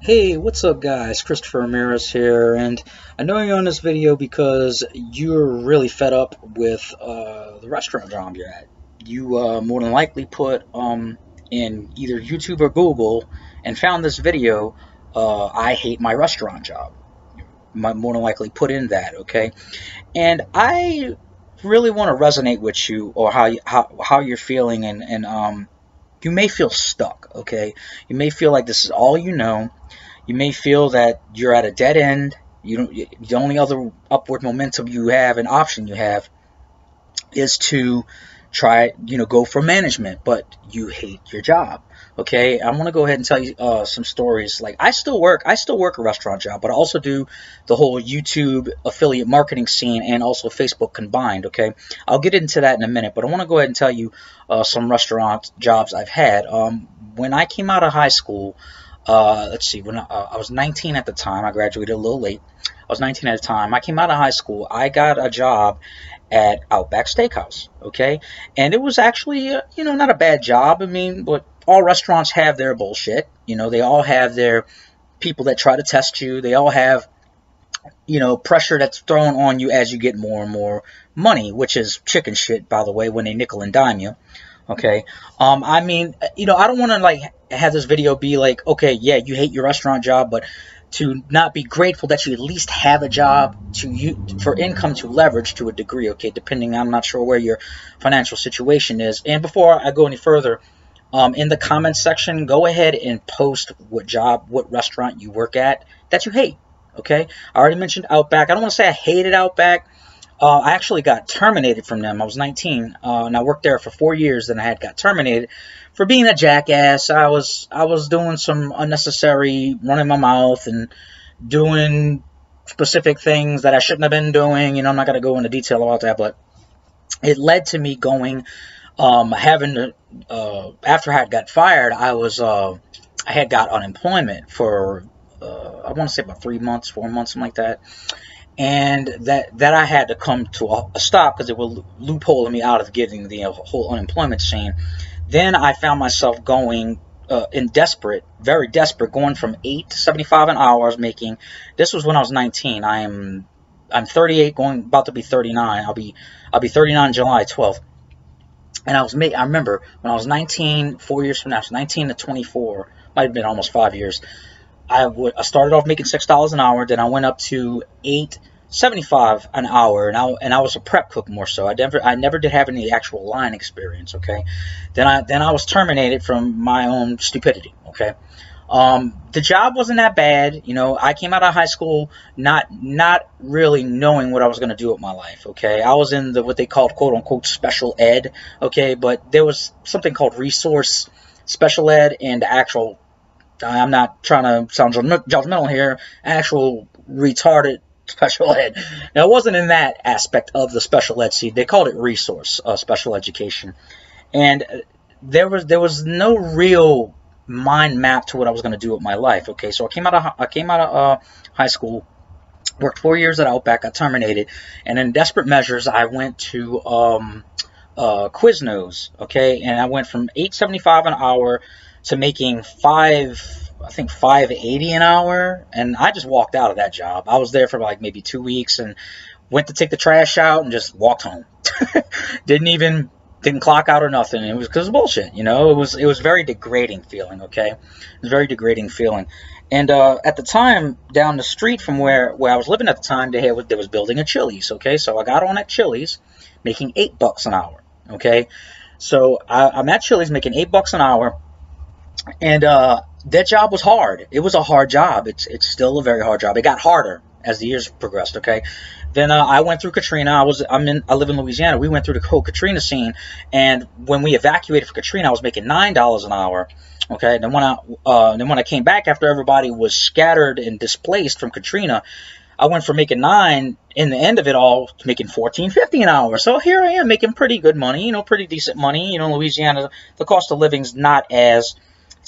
Hey, what's up guys? Christopher Ramirez here, and I know you're on this video because you're really fed up with the restaurant job you're at. You more than likely put in either YouTube or Google and found this video, I hate my restaurant job. Might more than likely put in that, okay? And I really want to resonate with you or how you're feeling and you may feel stuck, okay? You may feel like this is all you know. You may feel that you're at a dead end. You don't, the only other upward momentum you have, an option you have, is to try, go for management, but you hate your job. Okay, I want to go ahead and tell you some stories. Like I still work a restaurant job, but I also do the whole YouTube affiliate marketing scene and also Facebook combined. Okay, I'll get into that in a minute, but I want to go ahead and tell you some restaurant jobs I've had. When I came out of high school, let's see, when I was 19 at the time, I graduated a little late. I was 19 at the time. I came out of high school. I got a job at Outback Steakhouse, okay? And it was actually, not a bad job. I mean, but all restaurants have their bullshit. They all have their people that try to test you. They all have, pressure that's thrown on you as you get more and more money, which is chicken shit, by the way, when they nickel and dime you. Okay. I mean, I don't want to like have this video be like, okay, yeah, you hate your restaurant job, but to not be grateful that you at least have a job to you for income to leverage to a degree. Okay, depending, I'm not sure where your financial situation is. And before I go any further, in the comments section, go ahead and post what restaurant you work at that you hate. Okay, I already mentioned Outback. I don't want to say I hated Outback. I actually got terminated from them. I was 19, and I worked there for 4 years. Then I got terminated for being a jackass. I was doing some unnecessary running my mouth and doing specific things that I shouldn't have been doing. I'm not gonna go into detail about that, but it led to me going, having to. After I had got fired, I had got unemployment for I want to say about 3 months, 4 months, something like that, and that I had to come to a stop because it would loophole me out of getting the whole unemployment scene. Then I found myself going very desperate, going from 8 to 75 an hour. I was making. This was when I was 19. I'm 38, going about to be 39. I'll be 39 July 12th. And I remember when I was 19, 4 years from now, so 19 to 24, might have been almost 5 years. I started off making $6 an hour, then I went up to 8.75 an hour, and I was a prep cook more so. I never did have any actual line experience. Okay, then I was terminated from my own stupidity. Okay, the job wasn't that bad. I came out of high school not really knowing what I was going to do with my life. Okay, I was in what they called quote unquote special ed. Okay, but there was something called resource special ed and actual. I'm not trying to sound judgmental here. Actual retarded special ed. Now, it wasn't in that aspect of the special ed scene. They called it resource special education, and there was no real mind map to what I was going to do with my life. Okay, so I came out of high school, worked 4 years at Outback, got terminated, and in desperate measures, I went to Quiznos. Okay, and I went from 8.75 an hour to making I think 5.80 an hour, and I just walked out of that job. I was there for like maybe 2 weeks and went to take the trash out and just walked home. Didn't clock out or nothing. It was because of bullshit. It was very degrading feeling. Okay, it was very degrading feeling. And at the time, down the street from where I was living at the time, they was building a Chili's. Okay, so I got on at Chili's, making $8 an hour. Okay, so I'm at Chili's making $8 an hour. And that job was hard. It was a hard job. It's still a very hard job. It got harder as the years progressed. Okay, then I went through Katrina. I live in Louisiana. We went through the whole Katrina scene, and when we evacuated for Katrina, I was making $9 an hour. Okay, and then when I came back after everybody was scattered and displaced from Katrina, I went from making 9 in the end of it all to making 14.50 an hour. So here I am making pretty good money. Pretty decent money. Louisiana, the cost of living's not as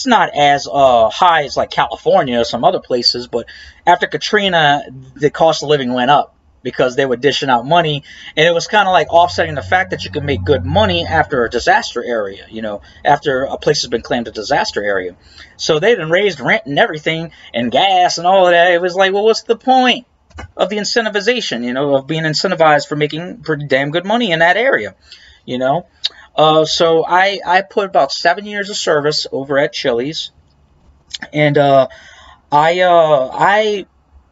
high as like California or some other places, but after Katrina, the cost of living went up because they were dishing out money, and it was kind of like offsetting the fact that you can make good money after a disaster area, you know, after a place has been claimed a disaster area. So they done raised rent and everything and gas and all of that. It was like, well, what's the point of the incentivization, you know, of being incentivized for making pretty damn good money in that area, you know? So I put about 7 years of service over at Chili's, and I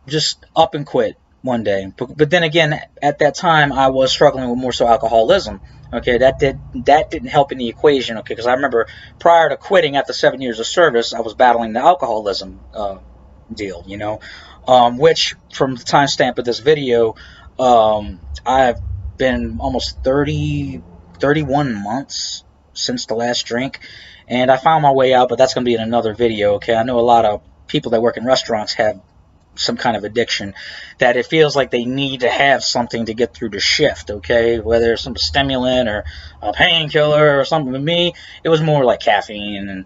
just up and quit one day. But then again, at that time, I was struggling with more so alcoholism. Okay, that didn't help in the equation. Okay, because I remember prior to quitting after 7 years of service, I was battling the alcoholism deal. You know, which from the timestamp of this video, I've been almost 31 months since the last drink, and I found my way out. But that's going to be in another video. Okay, I know a lot of people that work in restaurants have some kind of addiction that it feels like they need to have something to get through the shift, okay, whether it's some stimulant or a painkiller or something. With me, it was more like caffeine and,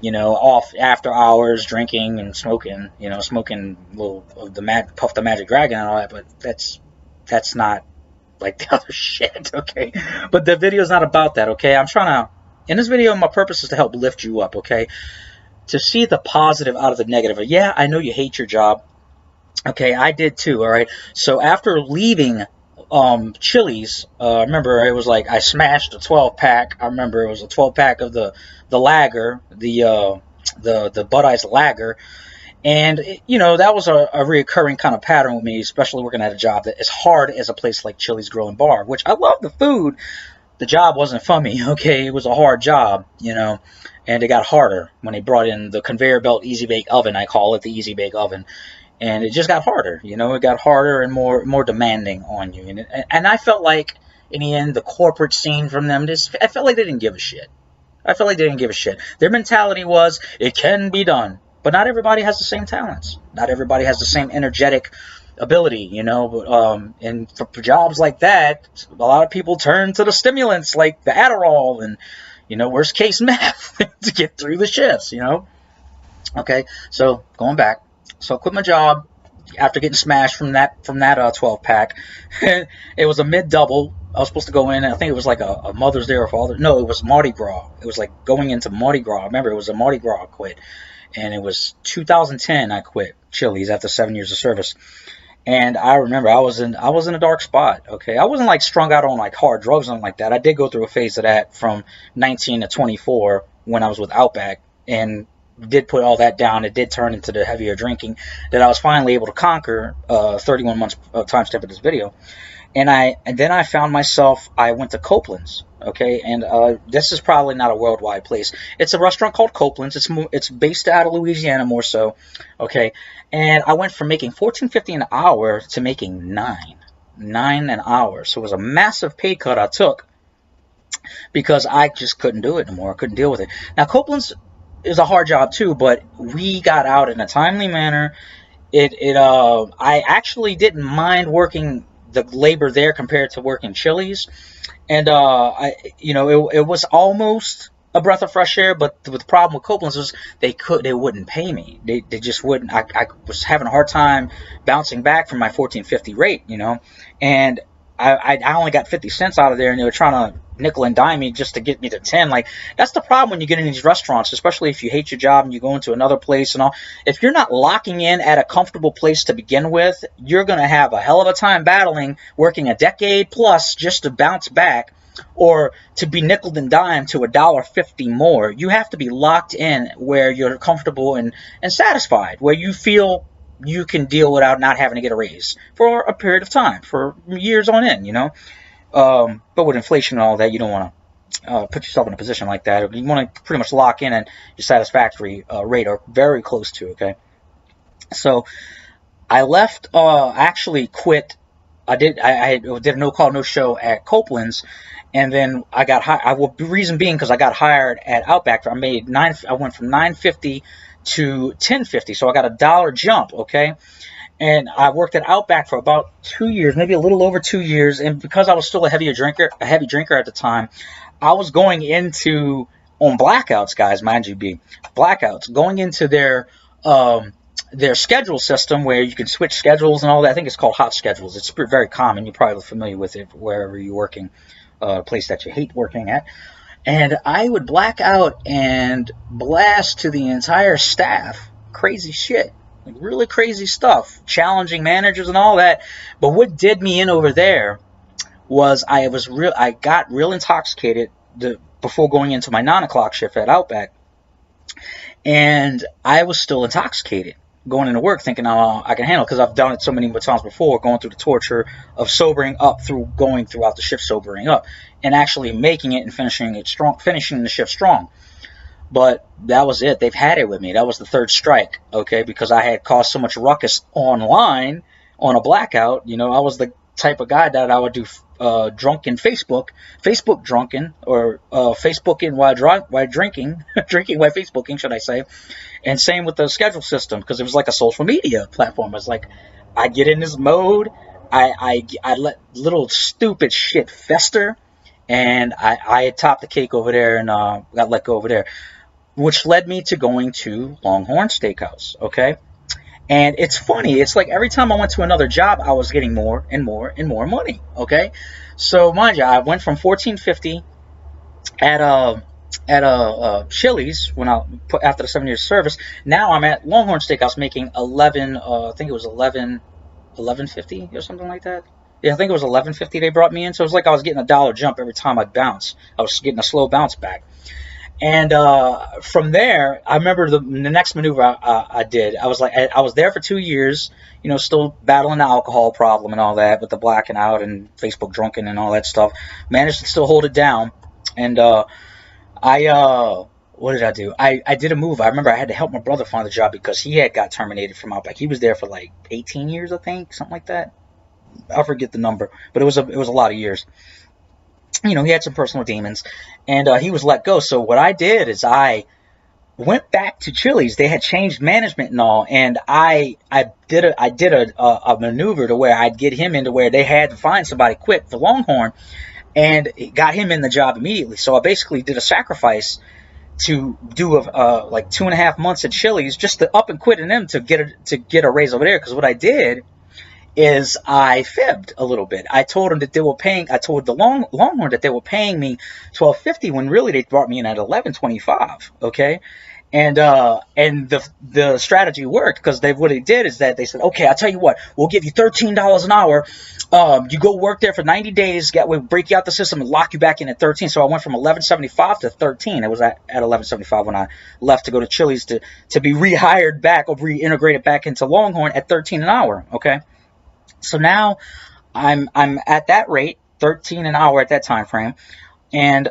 you know, off after hours drinking and smoking, you know, smoking a little of the Puff the Magic Dragon and all that, but that's not like the other shit, okay. But the video is not about that, okay. In this video, my purpose is to help lift you up, okay, to see the positive out of the negative. Yeah, I know you hate your job. Okay, I did too, all right? So after leaving Chili's, I remember it was like I smashed a 12-pack. I remember it was a 12-pack of the lager, the Bud Ice lager. And, you know, that was a reoccurring kind of pattern with me, especially working at a job that is hard as a place like Chili's Grill and Bar, which I love the food. The job wasn't for me, okay? It was a hard job, you know, and it got harder when they brought in the conveyor belt easy bake oven. I call it the easy bake oven. And it just got harder, you know, it got harder and more demanding on you. And I felt like, in the end, the corporate scene from them, I felt like they didn't give a shit. I felt like they didn't give a shit. Their mentality was, it can be done. But not everybody has the same talents. Not everybody has the same energetic ability, you know. And for jobs like that, a lot of people turn to the stimulants like the Adderall and, you know, worst case meth to get through the shifts, you know. Okay, so going back. So I quit my job after getting smashed from that 12-pack. It was a mid-double. I was supposed to go in, I think it was like a Mother's Day or Father. No, it was Mardi Gras. It was like going into Mardi Gras. I remember it was a Mardi Gras I quit. And it was 2010 I quit Chili's after 7 years of service. And I remember I was in a dark spot, okay? I wasn't like strung out on like hard drugs or something like that. I did go through a phase of that from 19 to 24 when I was with Outback, and did put all that down. It did turn into the heavier drinking that I was finally able to conquer 31 months time step of this video. And then I found myself, I went to Copeland's, okay, and this is probably not a worldwide place. It's a restaurant called Copeland's. It's based out of Louisiana more so, okay, and I went from making $14.50 an hour to making $9 an hour. So it was a massive pay cut I took because I just couldn't do it anymore. I couldn't deal with it. Now Copeland's is a hard job too, but we got out in a timely manner. I actually didn't mind working the labor there compared to working Chili's, and it was almost a breath of fresh air. But the problem with Copeland's was they wouldn't pay me. They just wouldn't. I was having a hard time bouncing back from my $14.50 rate, you know, and I only got 50 cents out of there, and they were trying to nickel and dime me just to get me to 10. Like, that's the problem when you get in these restaurants, especially if you hate your job and you go into another place and all. If you're not locking in at a comfortable place to begin with, you're going to have a hell of a time battling, working a decade plus just to bounce back, or to be nickel and dime to $1.50 more. You have to be locked in where you're comfortable and satisfied, where you feel you can deal without not having to get a raise for a period of time, for years on end, you know. But with inflation and all that, you don't want to put yourself in a position like that. You want to pretty much lock in at your satisfactory rate, or very close to, okay? So I left, actually quit. I did a no call, no show at Copeland's, and then I got hired. The reason being because I got hired at Outback. I went from $9.50 to $10.50, so I got a $1 jump, okay? And I worked at Outback for about 2 years, maybe a little over 2 years. And because I was still a heavy drinker at the time, I was going into, on Blackouts, guys, mind you, Blackouts, going into their their schedule system where you can switch schedules and all that. I think it's called hot schedules. It's very common. You're probably familiar with it wherever you're working, a place that you hate working at. And I would black out and blast to the entire staff crazy shit, like really crazy stuff, challenging managers and all that. But what did me in over there was I got real intoxicated before going into my 9 o'clock shift at Outback, and I was still intoxicated going into work, thinking, oh, I can handle it, because I've done it so many times before, going through the torture of sobering up through going throughout the shift, sobering up, and actually making it and finishing the shift strong. But that was it. They've had it with me. That was the third strike, okay, because I had caused so much ruckus online on a blackout. You know, I was the type of guy that I would do drunken Facebook drunken, or Facebooking while drinking, drinking while Facebooking, should I say. And same with the schedule system, because it was like a social media platform. It's like I get in this mode, I let little stupid shit fester, and I had topped the cake over there and got let go over there, which led me to going to Longhorn Steakhouse, okay? And it's funny, it's like every time I went to another job, I was getting more and more and more money, okay? So mind you, I went from $14.50 at Chili's when I put after the 7 years of service. Now I'm at Longhorn Steakhouse making I think it was $11.50 or something like that. Yeah, I think it was $11.50 they brought me in. So it was like I was getting a dollar jump every time I'd bounce. I was getting a slow bounce back. And from there, I remember the next maneuver I did. I was like, I was there for 2 years, you know, still battling the alcohol problem and all that, with the blacking out and Facebook drunken and all that stuff. Managed to still hold it down. And what did I do? I did a move. I remember I had to help my brother find a job because he had got terminated from Outback. He was there for like 18 years, I think, something like that. I forget the number, but it was a lot of years. You know, he had some personal demons, and he was let go. So what I did is I went back to Chili's. They had changed management and all, and I did a maneuver to where I'd get him into where they had to find somebody quick for Longhorn, and got him in the job immediately. So I basically did a sacrifice to do like 2.5 months at Chili's just to up and quit in them to get a raise over there. Because what I did is I fibbed a little bit. I told them that they were paying. I told the Longhorn that they were paying me $12.50 when really they brought me in at $11.25. Okay, and the strategy worked, because what they did is that they said, okay, I'll tell you what, we'll give you $13 an hour. You go work there for 90 days. We'll break you out the system and lock you back in at 13. So I went from $11.75 to 13. It was at $11.75 when I left to go to Chili's to be rehired back or reintegrated back into Longhorn at 13 an hour. Okay. So now I'm at that rate, 13 an hour at that time frame, and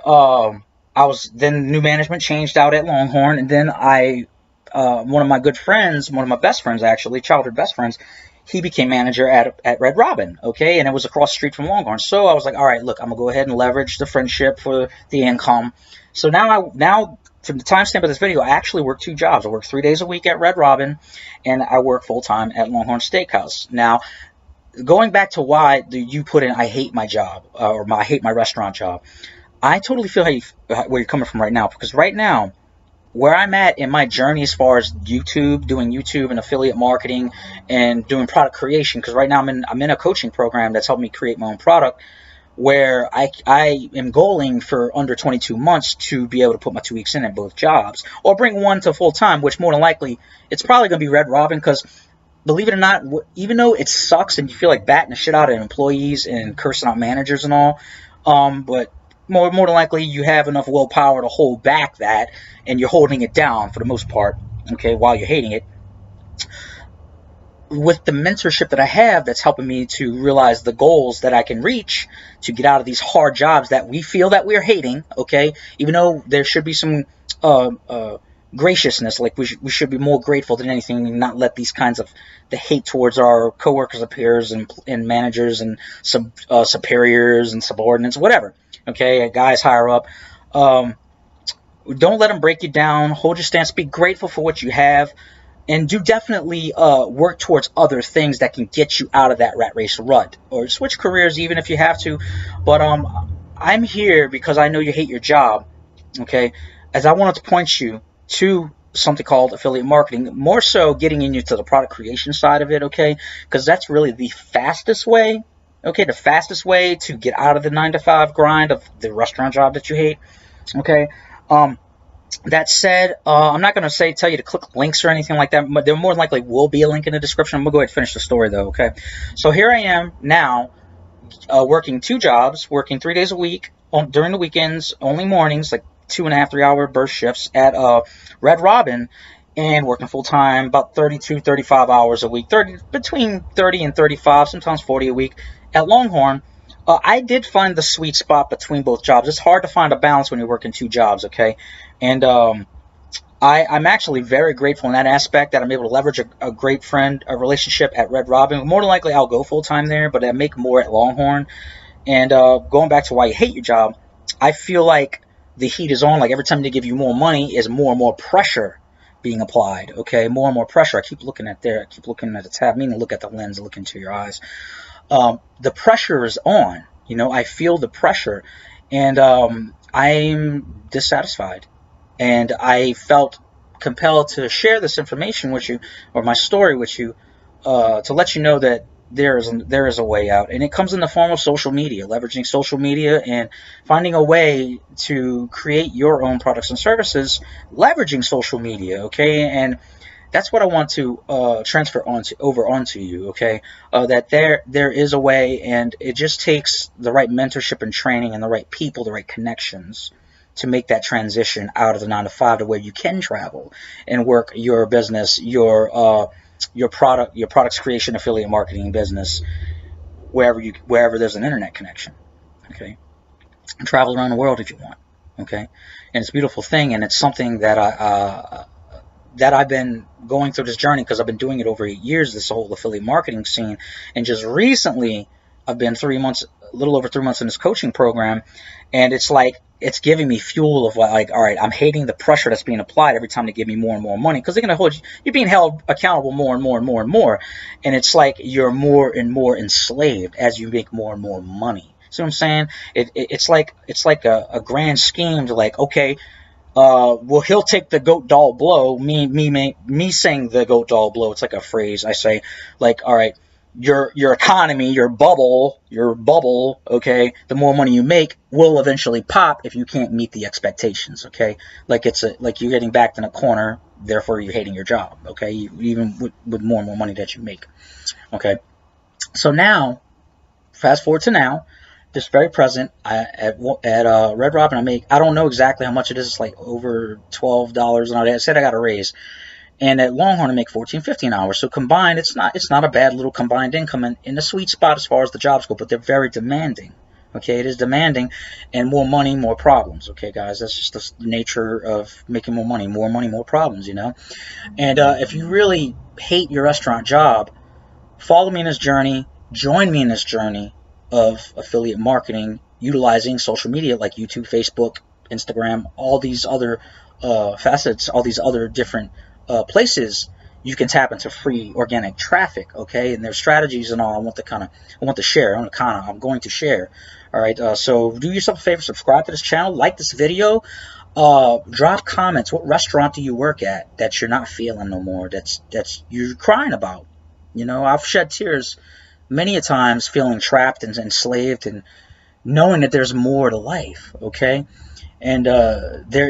then new management changed out at Longhorn, and then one of my good friends, one of my best friends actually, childhood best friends, he became manager at Red Robin, okay, and it was across the street from Longhorn. So I was like, all right, look, I'm gonna go ahead and leverage the friendship for the income. So now from the timestamp of this video, I actually work 2 jobs. I work 3 days a week at Red Robin, and I work full time at Longhorn Steakhouse. Now, going back to why you put in I hate my job, or I hate my restaurant job, I totally feel where you're coming from right now, because right now, where I'm at in my journey as far as YouTube, doing YouTube and affiliate marketing and doing product creation, because right now I'm in a coaching program that's helped me create my own product, where I am goaling for under 22 months to be able to put my 2 weeks in at both jobs, or bring one to full time, which more than likely it's probably going to be Red Robin, because believe it or not, even though it sucks and you feel like batting the shit out of employees and cursing out managers and all, but more than likely you have enough willpower to hold back that, and you're holding it down for the most part, okay, while you're hating it. With the mentorship that I have, that's helping me to realize the goals that I can reach to get out of these hard jobs that we feel that we're hating, okay, even though there should be some graciousness, like we should be more grateful than anything, and not let these kinds of the hate towards our coworkers, peers, and managers and superiors and subordinates, whatever, okay, guys higher up, don't let them break you down. Hold your stance, be grateful for what you have, and do definitely work towards other things that can get you out of that rat race rut, or switch careers even if you have to. But I'm here because I know you hate your job, okay, as I wanted to point you to something called affiliate marketing, more so getting into the product creation side of it, okay? Because that's really the fastest way, okay? The fastest way to get out of the 9 to 5 grind of the restaurant job that you hate, okay? That said, I'm not going to tell you to click links or anything like that, but there more than likely will be a link in the description. I'm going to go ahead and finish the story, though, okay? So here I am now, working 2 jobs, working 3 days a week, during the weekends, only mornings, like 2.5, 3-hour burst shifts at Red Robin, and working full-time, about 32, 35 hours a week, between 30 and 35, sometimes 40 a week at Longhorn. I did find the sweet spot between both jobs. It's hard to find a balance when you're working 2 jobs, okay? And I'm actually very grateful in that aspect that I'm able to leverage a great a relationship at Red Robin. More than likely, I'll go full-time there, but I make more at Longhorn. And going back to why you hate your job, I feel like the heat is on. Like every time they give you more money is more and more pressure being applied, okay? More and more pressure. I keep looking at there. I keep looking at the tab, meaning look at the lens, look into your eyes. The pressure is on. You know, I feel the pressure, and I'm dissatisfied. And I felt compelled to share this information with you, or my story with you, to let you know that there is a way out. And it comes in the form of social media, leveraging social media and finding a way to create your own products and services, leveraging social media, okay? And that's what I want to transfer over onto you, okay? That there is a way, and it just takes the right mentorship and training and the right people, the right connections to make that transition out of the 9 to 5 to where you can travel and work your business, your products creation, affiliate marketing business, wherever there's an internet connection, okay? And travel around the world if you want, okay? And it's a beautiful thing, and it's something that I've been going through this journey because I've been doing it over 8 years, this whole affiliate marketing scene. And just recently, I've been a little over 3 months in this coaching program. And it's like, it's giving me fuel of like, all right, I'm hating the pressure that's being applied every time they give me more and more money, because they're going to hold you, you're being held accountable more and more and more and more. And it's like you're more and more enslaved as you make more and more money. See what I'm saying? It's like a grand scheme to like, okay, well, he'll take the goat doll blow. Me saying the goat doll blow. It's like a phrase I say, like, all right, your economy, your bubble, okay, the more money you make will eventually pop if you can't meet the expectations, okay? Like like you're getting backed in a corner, therefore you're hating your job, okay? Even with more and more money that you make, okay? So now, fast forward to now, just very present at Red Robin. I don't know exactly how much it is. It's like over $12 an hour. I said I got a raise. And at Longhorn, I make 14, 15 hours. So combined, it's not a bad little combined income in the sweet spot as far as the jobs go, but they're very demanding. Okay, it is demanding, and more money, more problems. Okay, guys, that's just the nature of making more money, more problems, you know. And if you really hate your restaurant job, follow me in this journey, join me in this journey of affiliate marketing, utilizing social media like YouTube, Facebook, Instagram, all these other facets, all these other different places you can tap into free organic traffic, okay? And there's strategies and all I'm going to share. All right, so do yourself a favor, subscribe to this channel, like this video, drop comments. What restaurant do you work at that you're not feeling no more, that's you're crying about? You know, I've shed tears many a times feeling trapped and enslaved and knowing that there's more to life, okay? And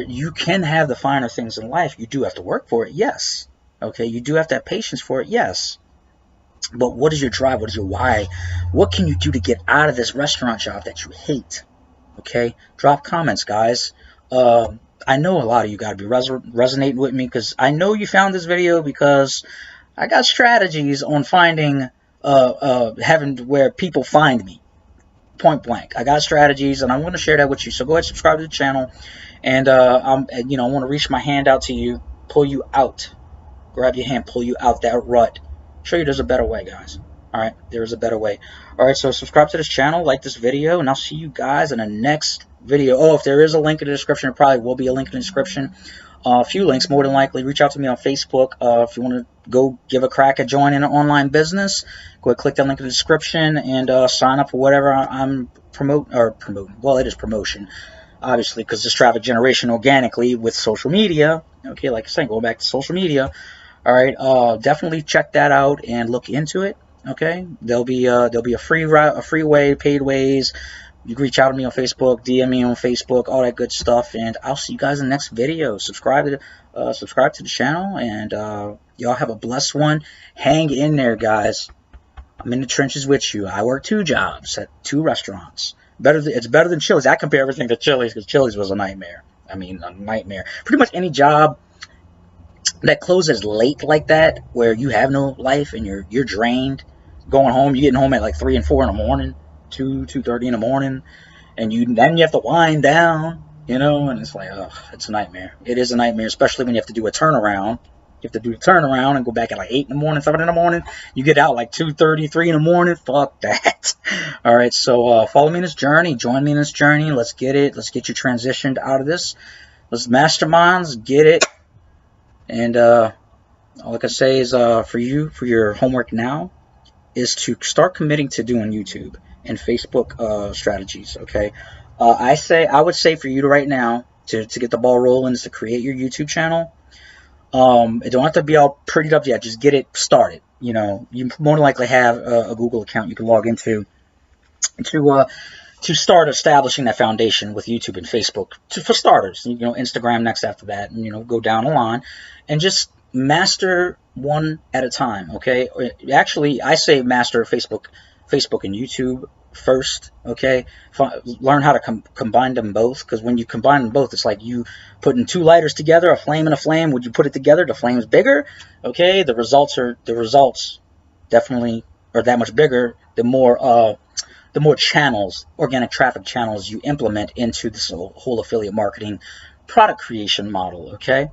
you can have the finer things in life. You do have to work for it, yes. Okay, you do have to have patience for it, yes. But what is your drive? What is your why? What can you do to get out of this restaurant job that you hate? Okay, drop comments, guys. I know a lot of you got to be resonating with me, because I know you found this video because I got strategies on finding, having where people find me. Point blank. I got strategies, and I'm going to share that with you. So go ahead, subscribe to the channel, and I want to reach my hand out to you, pull you out, grab your hand, pull you out that rut, show you there's a better way, guys. All right, there's a better way. All right, so subscribe to this channel, like this video, and I'll see you guys in the next video. Oh, if there is a link in the description, there probably will be a link in the description. A few links, more than likely. Reach out to me on Facebook. If you want to go give a crack at joining an online business, go ahead, click that link in the description, and sign up for whatever I'm promoting. Well, it is promotion, obviously, because this traffic generation organically with social media Okay, like I said, going back to social media. All right, definitely check that out and look into it. Okay, there'll be a free route, a free way, paid ways. You can reach out to me on Facebook, DM me on Facebook, all that good stuff, and I'll see you guys in the next video. Subscribe to the channel, and y'all have a blessed one. Hang in there, guys. I'm in the trenches with you. I work 2 jobs at 2 restaurants. It's better than Chili's. I compare everything to Chili's because Chili's was a nightmare. I mean, a nightmare. Pretty much any job that closes late like that, where you have no life and you're drained, going home, you're getting home at like 3 and 4 in the morning, 2:30 in the morning, and then you have to wind down, and it's like, oh, it's a nightmare. It is a nightmare, especially when you have to do a turnaround. You have to do a turnaround and go back at like 8 in the morning, 7 in the morning. You get out like 2:30, 3 in the morning. Fuck that. All right, so follow me in this journey. Join me in this journey. Let's get it. Let's get you transitioned out of this. Let's masterminds. Get it. And all I can say is for your homework now is to start committing to doing YouTube and Facebook strategies. Okay, I would say for you to right now to get the ball rolling is to create your YouTube channel. It don't have to be all prettied up yet. Just get it started. You more than likely have a Google account you can log into to start establishing that foundation with YouTube and Facebook for starters. Instagram next after that, and go down the line and just master one at a time. Okay, actually, I say master Facebook and YouTube first. Okay, learn how to combine them both, because when you combine them both, it's like you putting 2 lighters together, a flame and a flame. Would you put it together, the flame's bigger. Okay, the results definitely are that much bigger the more channels, organic traffic channels you implement into this whole affiliate marketing product creation model. Okay,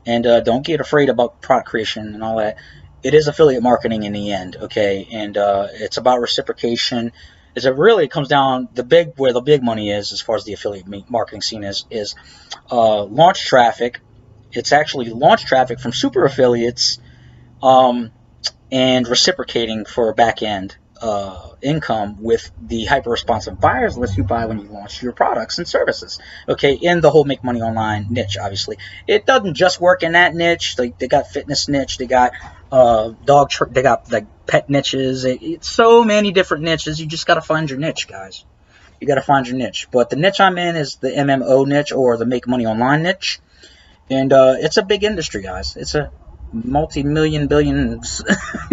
and don't get afraid about product creation and all that. It is affiliate marketing in the end. Okay, and it's about reciprocation. It comes down where the big money is as far as the affiliate marketing scene is launch traffic. It's actually launch traffic from super affiliates, and reciprocating for back end income with the hyper responsive buyers list you buy when you launch your products and services. Okay, in the whole make money online niche. Obviously, it doesn't just work in that niche. They got fitness niche, they got they got like pet niches. It's so many different niches. You just got to find your niche, guys. You got to find your niche. But the niche I'm in is the MMO niche, or the make money online niche, and it's a big industry, guys. It's a multi-million billions.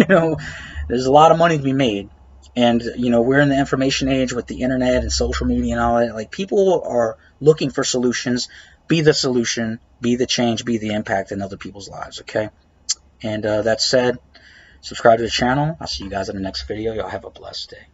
There's a lot of money to be made. And, we're in the information age with the internet and social media and all that. Like, people are looking for solutions. Be the solution, be the change, be the impact in other people's lives, okay? And that said, subscribe to the channel. I'll see you guys in the next video. Y'all have a blessed day.